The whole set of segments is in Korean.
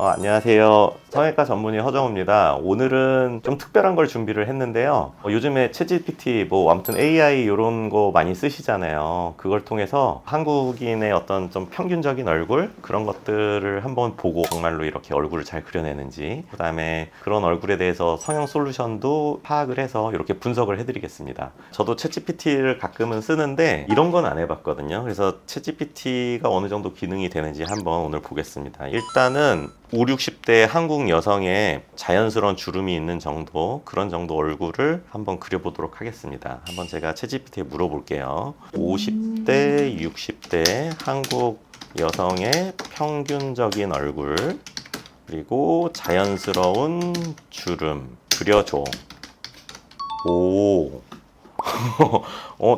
안녕하세요. 성형외과 전문의 허정우입니다. 오늘은 좀 특별한 걸 준비를 했는데요. 요즘에 챗GPT, 아무튼 AI 이런 거 많이 쓰시잖아요. 그걸 통해서 한국인의 어떤 좀 평균적인 얼굴 그런 것들을 한번 보고 정말로 이렇게 얼굴을 잘 그려내는지, 그 다음에 그런 얼굴에 대해서 성형 솔루션도 파악을 해서 이렇게 분석을 해드리겠습니다. 저도 챗GPT를 가끔은 쓰는데 이런 건 안 해봤거든요. 그래서 챗GPT가 어느 정도 기능이 되는지 한번 오늘 보겠습니다. 일단은 5, 60대 한국 여성의 자연스러운 주름이 있는 정도, 그런 정도 얼굴을 한번 그려보도록 하겠습니다. 한번 제가 챗GPT에 물어볼게요. 50대, 60대 한국 여성의 평균적인 얼굴, 그리고 자연스러운 주름 그려줘. 오.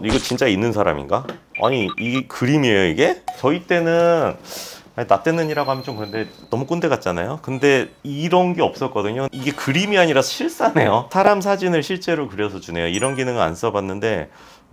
이거 진짜 있는 사람인가? 아니, 이 그림이에요, 이게? 저희 때는 나 때는이라고 하면 좀 그런데 너무 꼰대 같잖아요. 근데 이런 게 없었거든요. 이게 그림이 아니라 실사네요. 사람 사진을 실제로 그려서 주네요. 이런 기능은 안 써봤는데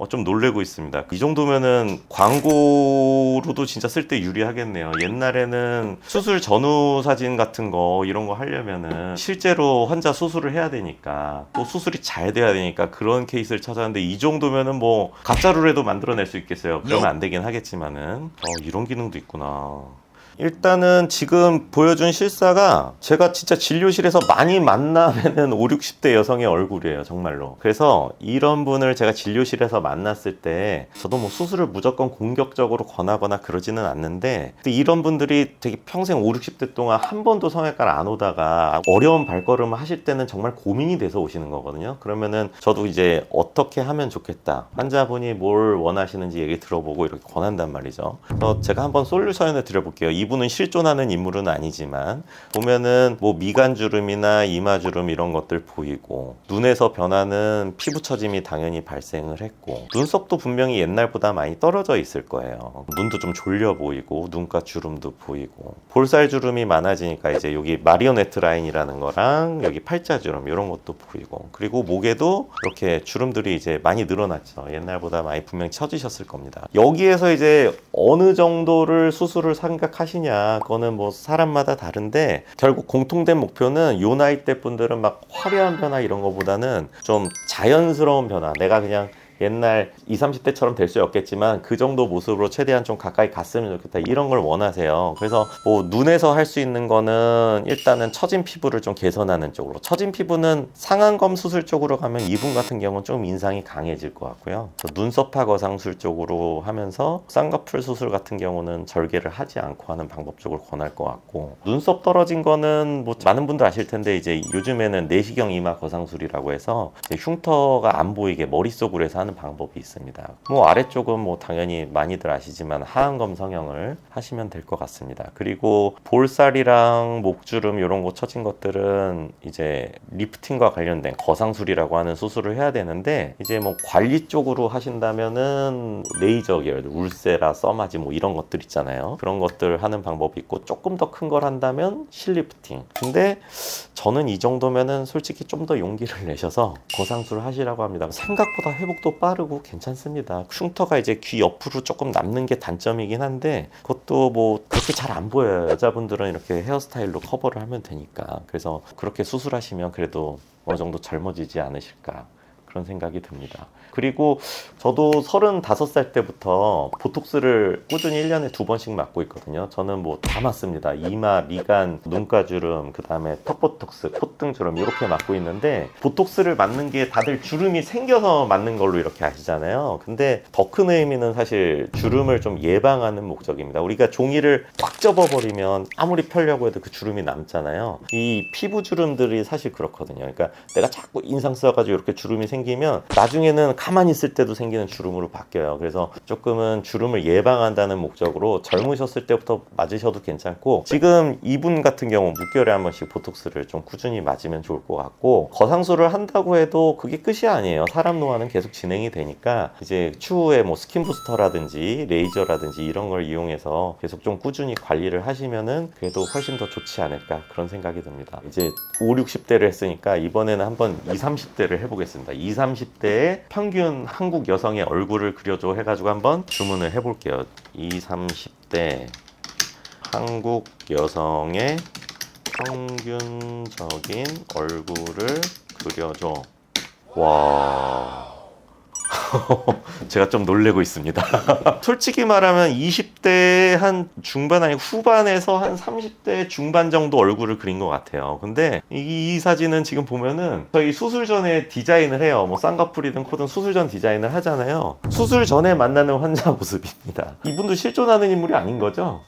좀 놀래고 있습니다. 이 정도면은 광고로도 진짜 쓸 때 유리하겠네요. 옛날에는 수술 전후 사진 같은 거 이런 거 하려면은 실제로 환자 수술을 해야 되니까, 또 수술이 잘 돼야 되니까 그런 케이스를 찾았는데, 이 정도면은 가짜로라도 만들어낼 수 있겠어요. 그러면 안 되긴 하겠지만은 이런 기능도 있구나. 일단은 지금 보여준 실사가 제가 진짜 진료실에서 많이 만나면은 5, 60대 여성의 얼굴이에요, 정말로. 그래서 이런 분을 제가 진료실에서 만났을 때 저도 수술을 무조건 공격적으로 권하거나 그러지는 않는데, 이런 분들이 되게 평생 5, 60대 동안 한 번도 성형외과를 안 오다가 어려운 발걸음을 하실 때는 정말 고민이 돼서 오시는 거거든요. 그러면은 저도 이제 어떻게 하면 좋겠다, 환자분이 뭘 원하시는지 얘기 들어보고 이렇게 권한단 말이죠. 그래서 제가 한번 솔루션을 드려볼게요. 이분은 실존하는 인물은 아니지만 보면은 미간주름이나 이마주름 이런 것들 보이고, 눈에서 변하는 피부 처짐이 당연히 발생을 했고, 눈썹도 분명히 옛날보다 많이 떨어져 있을 거예요. 눈도 좀 졸려 보이고, 눈가 주름도 보이고, 볼살 주름이 많아지니까 이제 여기 마리오네트 라인이라는 거랑 여기 팔자주름 이런 것도 보이고, 그리고 목에도 이렇게 주름들이 이제 많이 늘어났죠. 옛날보다 많이 분명히 처지셨을 겁니다. 여기에서 이제 어느 정도를 수술을 생각하시냐, 그거는 사람마다 다른데, 결국 공통된 목표는 요 나이 대 분들은 막 화려한 변화 이런 거보다는 좀 자연스러운 변화, 내가 그냥 옛날 20, 30대처럼 될 수 없겠지만 그 정도 모습으로 최대한 좀 가까이 갔으면 좋겠다, 이런 걸 원하세요. 그래서 눈에서 할 수 있는 거는 일단은 처진 피부를 좀 개선하는 쪽으로, 처진 피부는 상안검 수술 쪽으로 가면 이분 같은 경우는 좀 인상이 강해질 것 같고요. 눈썹화 거상술 쪽으로 하면서 쌍꺼풀 수술 같은 경우는 절개를 하지 않고 하는 방법 쪽을 권할 것 같고, 눈썹 떨어진 거는 많은 분들 아실 텐데, 이제 요즘에는 내시경 이마 거상술이라고 해서 흉터가 안 보이게 머릿속으로 해서 하는 방법이 있습니다. 아래쪽은 당연히 많이들 아시지만 하안검 성형을 하시면 될 것 같습니다. 그리고 볼살이랑 목주름 이런 거 처진 것들은 이제 리프팅과 관련된 거상술이라고 하는 수술을 해야 되는데, 이제 관리 쪽으로 하신다면은 레이저 계열, 울세라, 써마지 이런 것들 있잖아요. 그런 것들 하는 방법이 있고, 조금 더 큰 걸 한다면 실리프팅. 근데 저는 이 정도면은 솔직히 좀 더 용기를 내셔서 거상술을 하시라고 합니다. 생각보다 회복도 빠르고 괜찮습니다. 흉터가 이제 귀 옆으로 조금 남는 게 단점이긴 한데, 그것도 그렇게 잘 안 보여요. 여자분들은 이렇게 헤어스타일로 커버를 하면 되니까. 그래서 그렇게 수술하시면 그래도 어느 정도 젊어지지 않으실까, 그런 생각이 듭니다. 그리고 저도 35살 때부터 보톡스를 꾸준히 1년에 2번씩 맞고 있거든요. 저는 다 맞습니다. 이마, 미간, 눈가주름, 그 다음에 턱보톡스, 콧등주름 이렇게 맞고 있는데, 보톡스를 맞는 게 다들 주름이 생겨서 맞는 걸로 이렇게 아시잖아요. 근데 더 큰 의미는 사실 주름을 좀 예방하는 목적입니다. 우리가 종이를 꽉 접어버리면 아무리 펴려고 해도 그 주름이 남잖아요. 이 피부 주름들이 사실 그렇거든요. 그러니까 내가 자꾸 인상 써가지고 이렇게 주름이 생기면 나중에는 가만히 있을 때도 생기는 주름으로 바뀌어요. 그래서 조금은 주름을 예방한다는 목적으로 젊으셨을 때부터 맞으셔도 괜찮고, 지금 이분 같은 경우 6개월에 한 번씩 보톡스를 좀 꾸준히 맞으면 좋을 것 같고, 거상술을 한다고 해도 그게 끝이 아니에요. 사람 노화는 계속 진행이 되니까 이제 추후에 스킨 부스터라든지 레이저라든지 이런 걸 이용해서 계속 좀 꾸준히 관리를 하시면은 그래도 훨씬 더 좋지 않을까, 그런 생각이 듭니다. 이제 5, 60대를 했으니까 이번에는 한번 20, 30대를 해보겠습니다. 20, 30대의 평균 한국 여성의 얼굴을 그려줘 해가지고 한번 주문을 해볼게요. 20, 30대 한국 여성의 평균적인 얼굴을 그려줘. 와. 제가 좀 놀래고 있습니다. 솔직히 말하면 20대 한 중반 아니 후반에서 한 30대 중반 정도 얼굴을 그린 것 같아요. 근데 이 사진은 지금 보면은 저희 수술 전에 디자인을 해요. 뭐 쌍꺼풀이든 코든 수술 전 디자인을 하잖아요. 수술 전에 만나는 환자 모습입니다. 이분도 실존하는 인물이 아닌 거죠?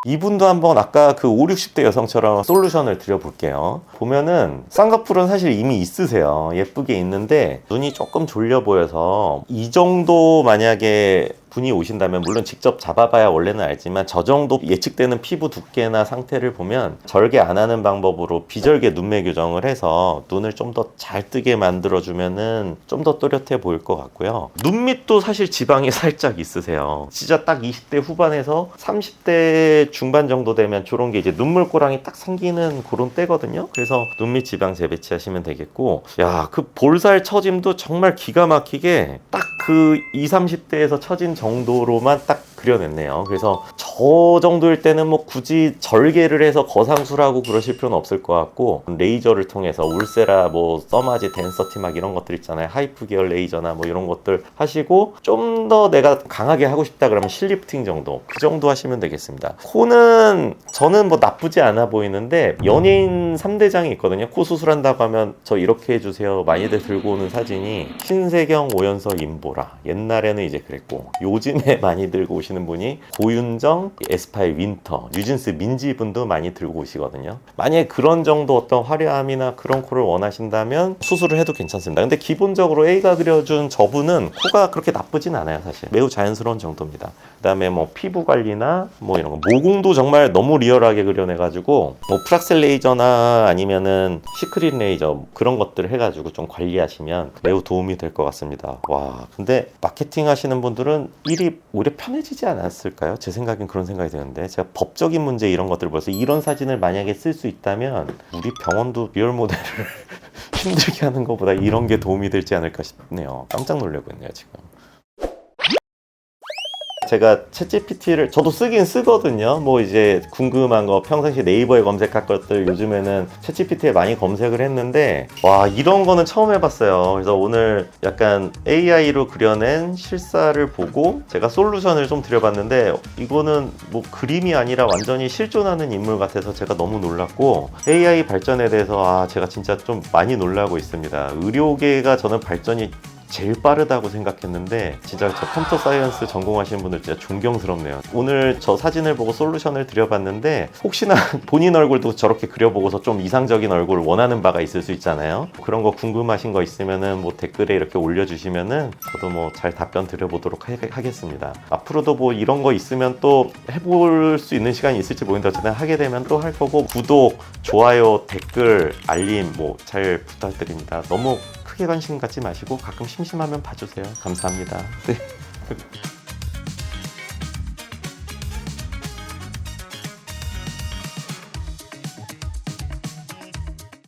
이분도 한번 아까 그 5, 60대 여성처럼 솔루션을 드려볼게요. 보면은 쌍꺼풀은 사실 이미 있으세요. 예쁘게 있는데 눈이 조금 졸려 보여서 이 정도 만약에 분이 오신다면 물론 직접 잡아봐야 원래는 알지만 저 정도 예측되는 피부 두께나 상태를 보면 절개 안 하는 방법으로 비절개 눈매 교정을 해서 눈을 좀 더 잘 뜨게 만들어주면은 좀 더 또렷해 보일 것 같고요. 눈 밑도 사실 지방이 살짝 있으세요. 진짜 딱 20대 후반에서 30대 중반 정도 되면 저런 게 이제 눈물고랑이 딱 생기는 그런 때거든요. 그래서 눈 밑 지방 재배치하시면 되겠고, 야, 그 볼살 처짐도 정말 기가 막히게 딱 그 20, 30대에서 처진 정도로만 딱 그려냈네요. 그래서 저 정도일 때는 뭐 굳이 절개를 해서 거상술하고 그러실 필요는 없을 것 같고, 레이저를 통해서 울세라 뭐 써마지 덴서티 막 이런 것들 있잖아요. 하이프 계열 레이저나 뭐 이런 것들 하시고 좀 더 내가 강하게 하고 싶다 그러면 실리프팅 정도, 그 정도 하시면 되겠습니다. 코는 저는 뭐 나쁘지 않아 보이는데 연예인 3대장이 있거든요. 코 수술한다고 하면 저 이렇게 해주세요 많이들 들고 오는 사진이 신세경, 오연서, 임보라. 옛날에는 이제 그랬고 요즘에 많이 들고 오시는 분이 고윤정, 에스파의 윈터, 뉴진스 민지 분도 많이 들고 오시거든요. 만약에 그런 정도 어떤 화려함이나 그런 코를 원하신다면 수술을 해도 괜찮습니다. 근데 기본적으로 A가 그려준 저분은 코가 그렇게 나쁘진 않아요. 사실 매우 자연스러운 정도입니다. 그 다음에 뭐 피부 관리나 뭐 이런 거, 모공도 정말 너무 리얼하게 그려내가지고 뭐 프락셀 레이저나 아니면은 시크릿 레이저 그런 것들 해가지고 좀 관리하시면 매우 도움이 될 것 같습니다. 와, 근데 마케팅 하시는 분들은 일이 오히려 편해지지 않았을까요? 제 생각엔 그런 생각이 드는데, 제가 법적인 문제 이런 것들 벌써 이런 사진을 만약에 쓸 수 있다면 우리 병원도 리얼 모델을 힘들게 하는 것보다 이런 게 도움이 되지 않을까 싶네요. 깜짝 놀라고 있네요 지금. 제가 챗GPT를 저도 쓰긴 쓰거든요. 뭐 이제 궁금한 거 평상시 네이버에 검색할 것들 요즘에는 챗GPT에 많이 검색을 했는데, 와, 이런 거는 처음 해봤어요. 그래서 오늘 약간 AI로 그려낸 실사를 보고 제가 솔루션을 좀 드려봤는데, 이거는 뭐 그림이 아니라 완전히 실존하는 인물 같아서 제가 너무 놀랐고, AI 발전에 대해서 제가 진짜 좀 많이 놀라고 있습니다. 의료계가 저는 발전이 제일 빠르다고 생각했는데 진짜 저 컴퓨터 사이언스 전공하시는 분들 진짜 존경스럽네요. 오늘 저 사진을 보고 솔루션을 드려봤는데 혹시나 본인 얼굴도 저렇게 그려보고서 좀 이상적인 얼굴을 원하는 바가 있을 수 있잖아요. 그런 거 궁금하신 거 있으면은 뭐 댓글에 이렇게 올려주시면은 저도 뭐 잘 답변 드려보도록 하겠습니다. 앞으로도 뭐 이런 거 있으면 또 해볼 수 있는 시간이 있을지 모르겠는데 어쨌든 하게 되면 또 할 거고, 구독, 좋아요, 댓글, 알림 뭐 잘 부탁드립니다. 너무 크게 관심 갖지 마시고 가끔 심심하면 봐주세요. 감사합니다. 네.